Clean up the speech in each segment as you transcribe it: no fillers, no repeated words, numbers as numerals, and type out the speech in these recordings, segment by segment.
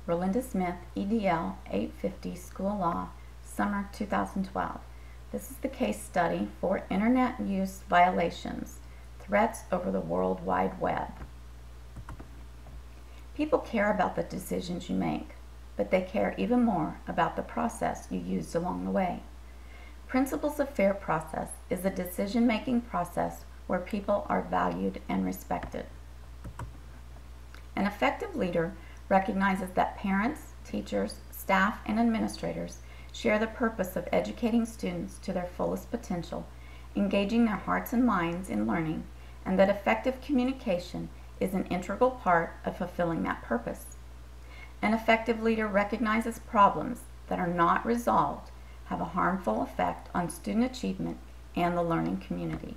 Rolinda Smith, EDL 850, School Law, Summer 2012. This is the case study for Internet Use Violations, Threats over the World Wide Web. People care about the decisions you make, but they care even more about the process you used along the way. Principles of Fair Process is a decision-making process where people are valued and respected. An effective leader recognizes that parents, teachers, staff, and administrators share the purpose of educating students to their fullest potential, engaging their hearts and minds in learning, and that effective communication is an integral part of fulfilling that purpose. An effective leader recognizes problems that are not resolved have a harmful effect on student achievement and the learning community.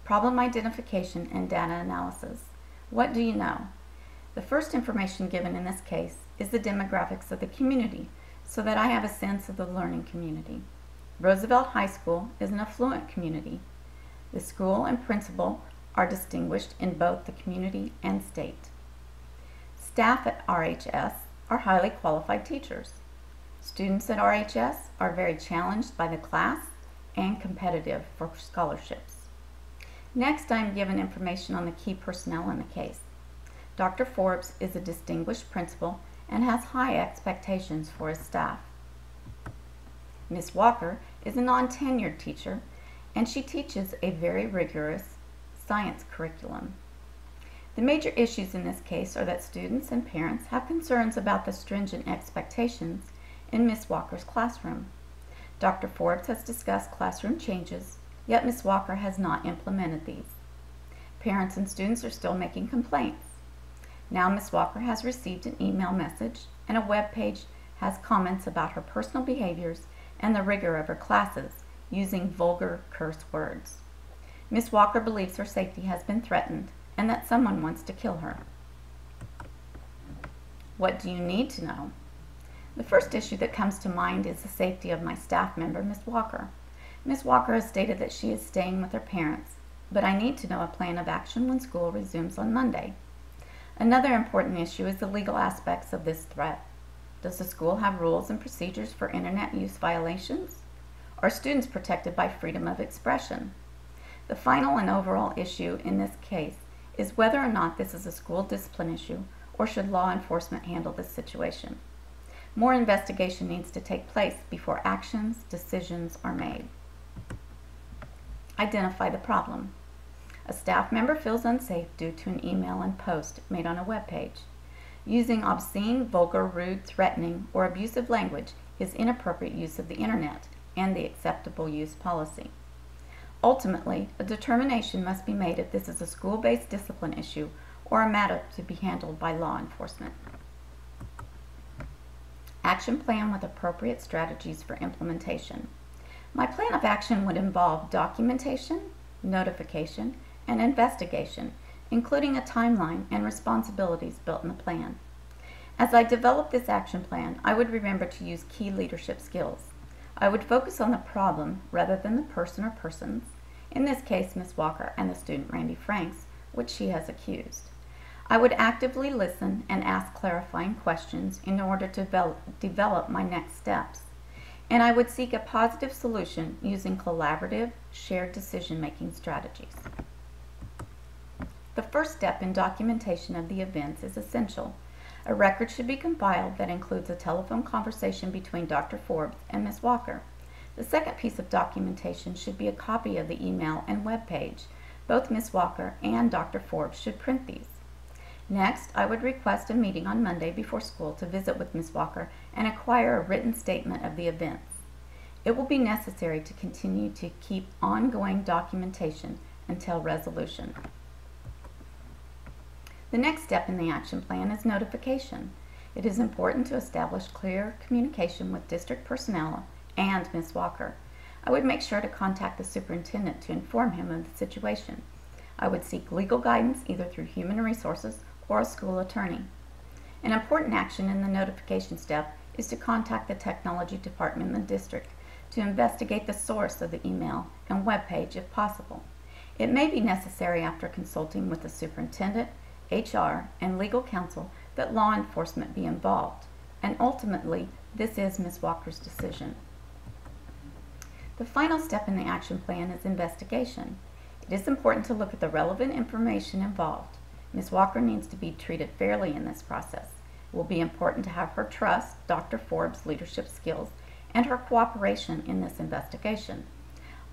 Problem identification and data analysis. What do you know? The first information given in this case is the demographics of the community, so that I have a sense of the learning community. Roosevelt High School is an affluent community. The school and principal are distinguished in both the community and state. Staff at RHS are highly qualified teachers. Students at RHS are very challenged by the class and competitive for scholarships. Next, I am given information on the key personnel in the case. Dr. Forbes is a distinguished principal and has high expectations for his staff. Ms. Walker is a non-tenured teacher, and she teaches a very rigorous science curriculum. The major issues in this case are that students and parents have concerns about the stringent expectations in Ms. Walker's classroom. Dr. Forbes has discussed classroom changes, yet Ms. Walker has not implemented these. Parents and students are still making complaints. Now Ms. Walker has received an email message, and a web page has comments about her personal behaviors and the rigor of her classes using vulgar curse words. Ms. Walker believes her safety has been threatened and that someone wants to kill her. What do you need to know? The first issue that comes to mind is the safety of my staff member, Ms. Walker. Ms. Walker has stated that she is staying with her parents, but I need to know a plan of action when school resumes on Monday. Another important issue is the legal aspects of this threat. Does the school have rules and procedures for internet use violations? Are students protected by freedom of expression? The final and overall issue in this case is whether or not this is a school discipline issue, or should law enforcement handle this situation. More investigation needs to take place before decisions are made. Identify the problem. A staff member feels unsafe due to an email and post made on a web page. Using obscene, vulgar, rude, threatening, or abusive language is inappropriate use of the internet and the acceptable use policy. Ultimately, a determination must be made if this is a school-based discipline issue or a matter to be handled by law enforcement. Action plan with appropriate strategies for implementation. My plan of action would involve documentation, notification, and investigation, including a timeline and responsibilities built in the plan. As I develop this action plan, I would remember to use key leadership skills. I would focus on the problem rather than the person or persons, in this case Ms. Walker and the student Randy Franks, which she has accused. I would actively listen and ask clarifying questions in order to develop my next steps. And I would seek a positive solution using collaborative, shared decision-making strategies. The first step in documentation of the events is essential. A record should be compiled that includes a telephone conversation between Dr. Forbes and Ms. Walker. The second piece of documentation should be a copy of the email and web page. Both Ms. Walker and Dr. Forbes should print these. Next, I would request a meeting on Monday before school to visit with Ms. Walker and acquire a written statement of the events. It will be necessary to continue to keep ongoing documentation until resolution. The next step in the action plan is notification. It is important to establish clear communication with district personnel and Ms. Walker. I would make sure to contact the superintendent to inform him of the situation. I would seek legal guidance either through human resources or a school attorney. An important action in the notification step is to contact the technology department in the district to investigate the source of the email and web page if possible. It may be necessary after consulting with the superintendent, HR, and legal counsel that law enforcement be involved, and ultimately, this is Ms. Walker's decision. The final step in the action plan is investigation. It is important to look at the relevant information involved. Ms. Walker needs to be treated fairly in this process. It will be important to have her trust Dr. Forbes' leadership skills and her cooperation in this investigation.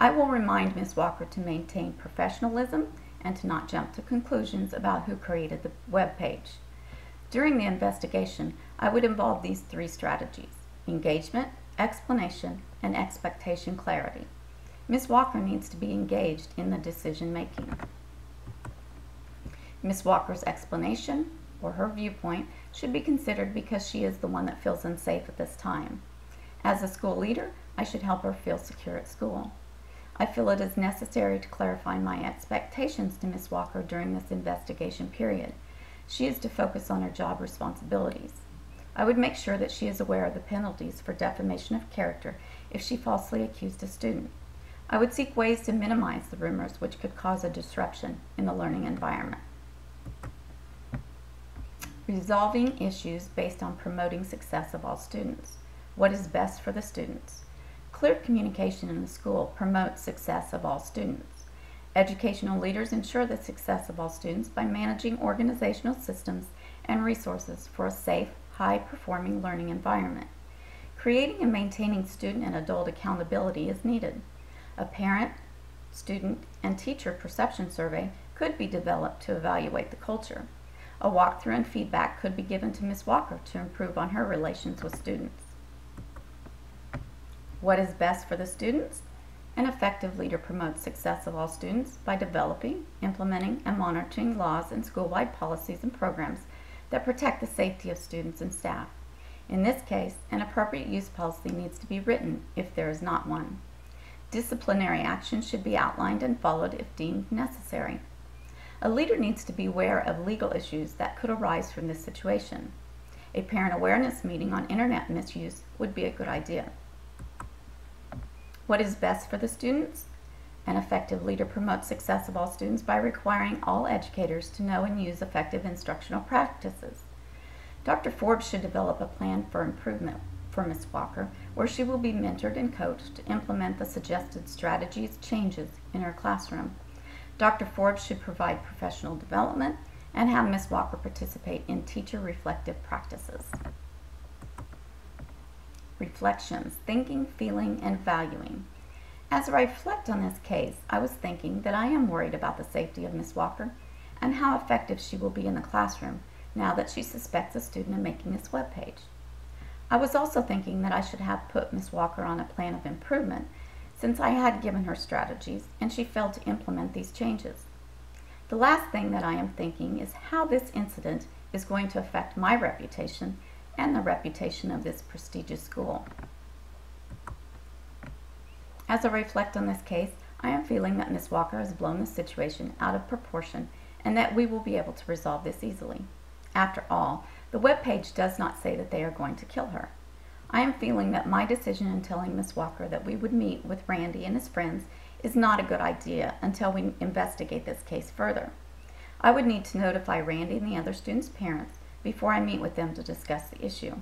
I will remind Ms. Walker to maintain professionalism and to not jump to conclusions about who created the web page. During the investigation, I would involve these 3 strategies: engagement, explanation, and expectation clarity. Ms. Walker needs to be engaged in the decision making. Ms. Walker's explanation or her viewpoint should be considered because she is the one that feels unsafe at this time. As a school leader, I should help her feel secure at school. I feel it is necessary to clarify my expectations to Ms. Walker during this investigation period. She is to focus on her job responsibilities. I would make sure that she is aware of the penalties for defamation of character if she falsely accused a student. I would seek ways to minimize the rumors which could cause a disruption in the learning environment. Resolving issues based on promoting success of all students. What is best for the students? Clear communication in the school promotes success of all students. Educational leaders ensure the success of all students by managing organizational systems and resources for a safe, high-performing learning environment. Creating and maintaining student and adult accountability is needed. A parent, student, and teacher perception survey could be developed to evaluate the culture. A walkthrough and feedback could be given to Ms. Walker to improve on her relations with students. What is best for the students? An effective leader promotes success of all students by developing, implementing, and monitoring laws and school-wide policies and programs that protect the safety of students and staff. In this case, an appropriate use policy needs to be written if there is not one. Disciplinary action should be outlined and followed if deemed necessary. A leader needs to be aware of legal issues that could arise from this situation. A parent awareness meeting on internet misuse would be a good idea. What is best for the students? An effective leader promotes success of all students by requiring all educators to know and use effective instructional practices. Dr. Forbes should develop a plan for improvement for Ms. Walker, where she will be mentored and coached to implement the suggested strategies changes in her classroom. Dr. Forbes should provide professional development and have Ms. Walker participate in teacher reflective practices. Reflections: thinking, feeling, and valuing. As I reflect on this case, I was thinking that I am worried about the safety of Ms. Walker and how effective she will be in the classroom now that she suspects a student of making this webpage. I was also thinking that I should have put Ms. Walker on a plan of improvement since I had given her strategies and she failed to implement these changes. The last thing that I am thinking is how this incident is going to affect my reputation and the reputation of this prestigious school. As I reflect on this case, I am feeling that Ms. Walker has blown the situation out of proportion and that we will be able to resolve this easily. After all, the webpage does not say that they are going to kill her. I am feeling that my decision in telling Ms. Walker that we would meet with Randy and his friends is not a good idea until we investigate this case further. I would need to notify Randy and the other students' parents before I meet with them to discuss the issue.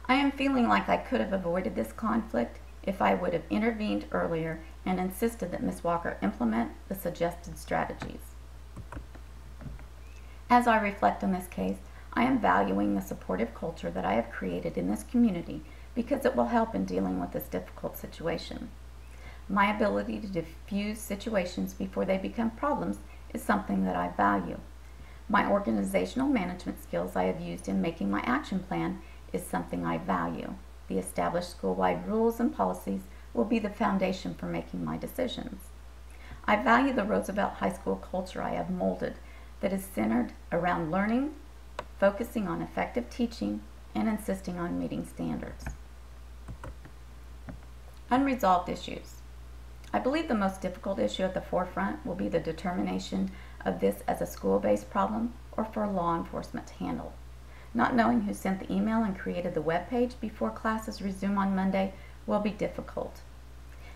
I am feeling like I could have avoided this conflict if I would have intervened earlier and insisted that Ms. Walker implement the suggested strategies. As I reflect on this case, I am valuing the supportive culture that I have created in this community because it will help in dealing with this difficult situation. My ability to diffuse situations before they become problems is something that I value. My organizational management skills I have used in making my action plan is something I value. The established school-wide rules and policies will be the foundation for making my decisions. I value the Roosevelt High School culture I have molded that is centered around learning, focusing on effective teaching, and insisting on meeting standards. Unresolved issues. I believe the most difficult issue at the forefront will be the determination of this as a school-based problem or for law enforcement to handle. Not knowing who sent the email and created the web page before classes resume on Monday will be difficult.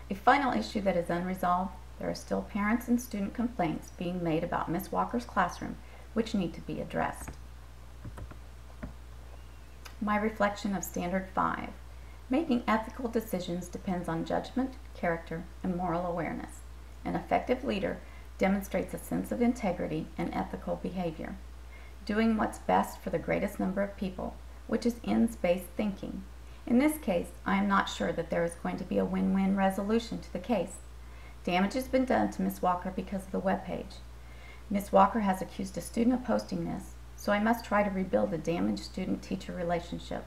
A final issue that is unresolved: there are still parents and student complaints being made about Ms. Walker's classroom which need to be addressed. My reflection of Standard 5. Making ethical decisions depends on judgment, character, and moral awareness. An effective leader demonstrates a sense of integrity and ethical behavior, doing what's best for the greatest number of people, which is ends-based thinking. In this case, I am not sure that there is going to be a win-win resolution to the case. Damage has been done to Ms. Walker because of the webpage. Ms. Walker has accused a student of posting this, so I must try to rebuild a damaged student-teacher relationship.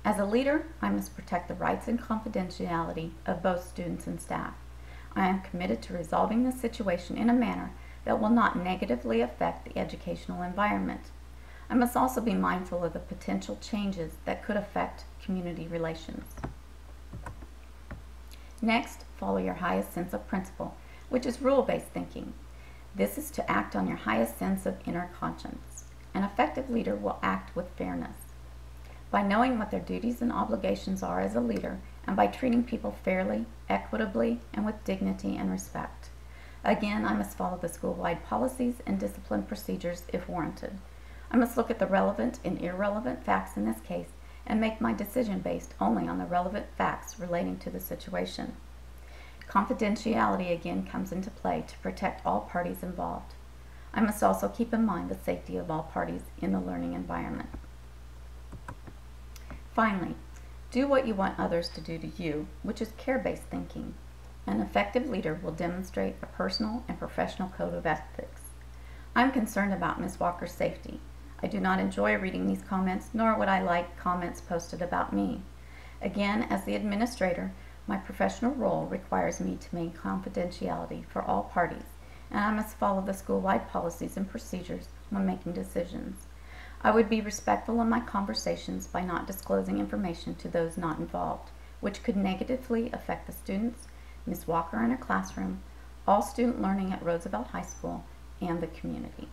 As a leader, I must protect the rights and confidentiality of both students and staff. I am committed to resolving this situation in a manner that will not negatively affect the educational environment. I must also be mindful of the potential changes that could affect community relations. Next, follow your highest sense of principle, which is rule-based thinking. This is to act on your highest sense of inner conscience. An effective leader will act with fairness. By knowing what their duties and obligations are as a leader, and by treating people fairly, equitably, and with dignity and respect. Again, I must follow the school-wide policies and discipline procedures if warranted. I must look at the relevant and irrelevant facts in this case and make my decision based only on the relevant facts relating to the situation. Confidentiality again comes into play to protect all parties involved. I must also keep in mind the safety of all parties in the learning environment. Finally, do what you want others to do to you, which is care-based thinking. An effective leader will demonstrate a personal and professional code of ethics. I'm concerned about Ms. Walker's safety. I do not enjoy reading these comments, nor would I like comments posted about me. Again, as the administrator, my professional role requires me to maintain confidentiality for all parties, and I must follow the school-wide policies and procedures when making decisions. I would be respectful in my conversations by not disclosing information to those not involved, which could negatively affect the students, Ms. Walker and her classroom, all student learning at Roosevelt High School, and the community.